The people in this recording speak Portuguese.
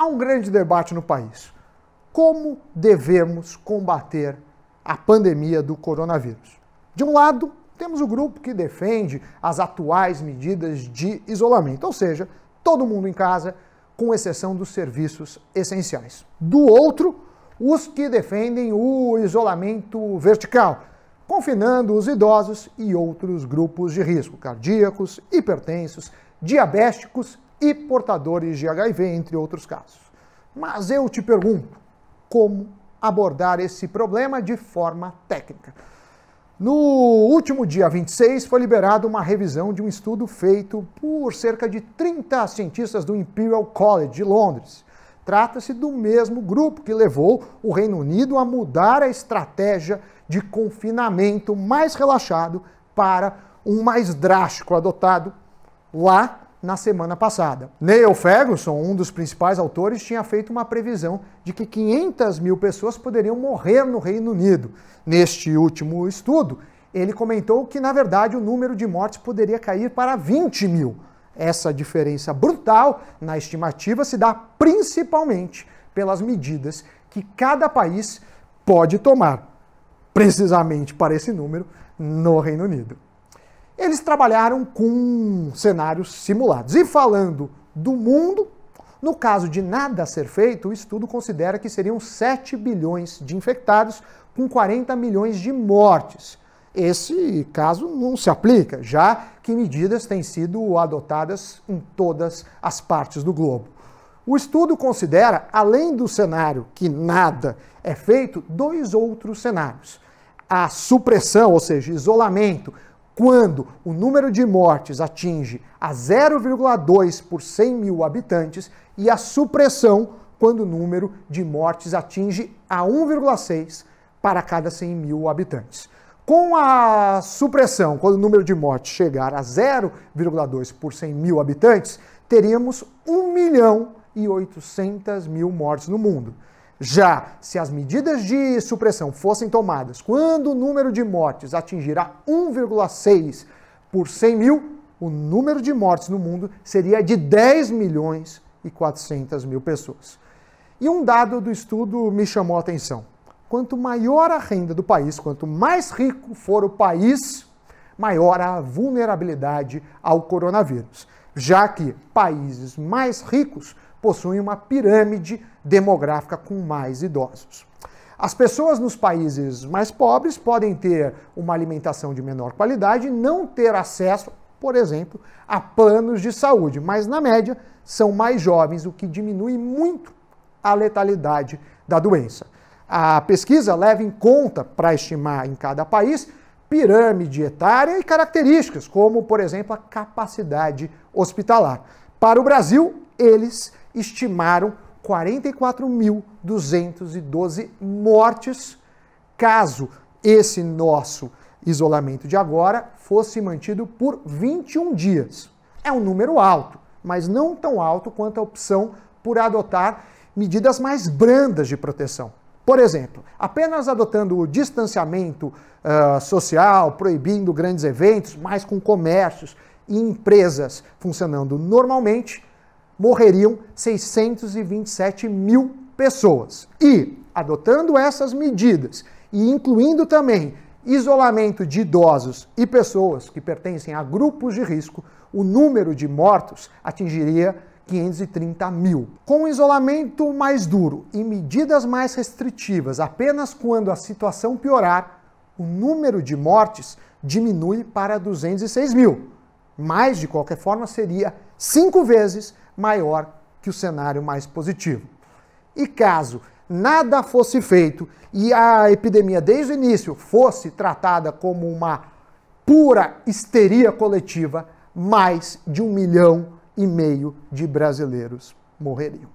há um grande debate no país. Como devemos combater a pandemia do coronavírus? De um lado, temos o grupo que defende as atuais medidas de isolamento, ou seja, todo mundo em casa, com exceção dos serviços essenciais. Do outro, os que defendem o isolamento vertical, confinando os idosos e outros grupos de risco, cardíacos, hipertensos, diabéticos e portadores de HIV, entre outros casos. Mas eu te pergunto, como abordar esse problema de forma técnica? No último dia 26, foi liberada uma revisão de um estudo feito por cerca de 30 cientistas do Imperial College de Londres. Trata-se do mesmo grupo que levou o Reino Unido a mudar a estratégia de confinamento mais relaxado para um mais drástico adotado lá na semana passada. Neil Ferguson, um dos principais autores, tinha feito uma previsão de que 500 mil pessoas poderiam morrer no Reino Unido. Neste último estudo, ele comentou que, na verdade, o número de mortes poderia cair para 20 mil. Essa diferença brutal na estimativa se dá principalmente pelas medidas que cada país pode tomar, precisamente para esse número, no Reino Unido. Eles trabalharam com cenários simulados. E falando do mundo, no caso de nada a ser feito, o estudo considera que seriam 7 bilhões de infectados com 40 milhões de mortes. Esse caso não se aplica, já que medidas têm sido adotadas em todas as partes do globo. O estudo considera, além do cenário que nada é feito, 2 outros cenários. A supressão, ou seja, isolamento, quando o número de mortes atinge a 0,2 por 100 mil habitantes, e a supressão, quando o número de mortes atinge a 1,6 para cada 100 mil habitantes. Com a supressão, quando o número de mortes chegar a 0,2 por 100 mil habitantes, teríamos 1.800.000 mortes no mundo. Já se as medidas de supressão fossem tomadas quando o número de mortes atingirá 1,6 por 100 mil, o número de mortes no mundo seria de 10.400.000 pessoas. E um dado do estudo me chamou a atenção. Quanto maior a renda do país, quanto mais rico for o país, maior a vulnerabilidade ao coronavírus, já que países mais ricos possuem uma pirâmide demográfica com mais idosos. As pessoas nos países mais pobres podem ter uma alimentação de menor qualidade e não ter acesso, por exemplo, a planos de saúde, mas na média são mais jovens, o que diminui muito a letalidade da doença. A pesquisa leva em conta, para estimar em cada país, pirâmide etária e características, como, por exemplo, a capacidade hospitalar. Para o Brasil, eles estimaram 44.212 mortes, caso esse nosso isolamento de agora fosse mantido por 21 dias. É um número alto, mas não tão alto quanto a opção por adotar medidas mais brandas de proteção. Por exemplo, apenas adotando o distanciamento social, proibindo grandes eventos, mas com comércios e empresas funcionando normalmente, morreriam 627 mil pessoas. E, adotando essas medidas e incluindo também isolamento de idosos e pessoas que pertencem a grupos de risco, o número de mortos atingiria 530 mil. Com isolamento mais duro e medidas mais restritivas, apenas quando a situação piorar, o número de mortes diminui para 206 mil. Mas, de qualquer forma, seria 5 vezes maior que o cenário mais positivo. E caso nada fosse feito e a epidemia desde o início fosse tratada como uma pura histeria coletiva, mais de 1,5 milhão de brasileiros morreriam.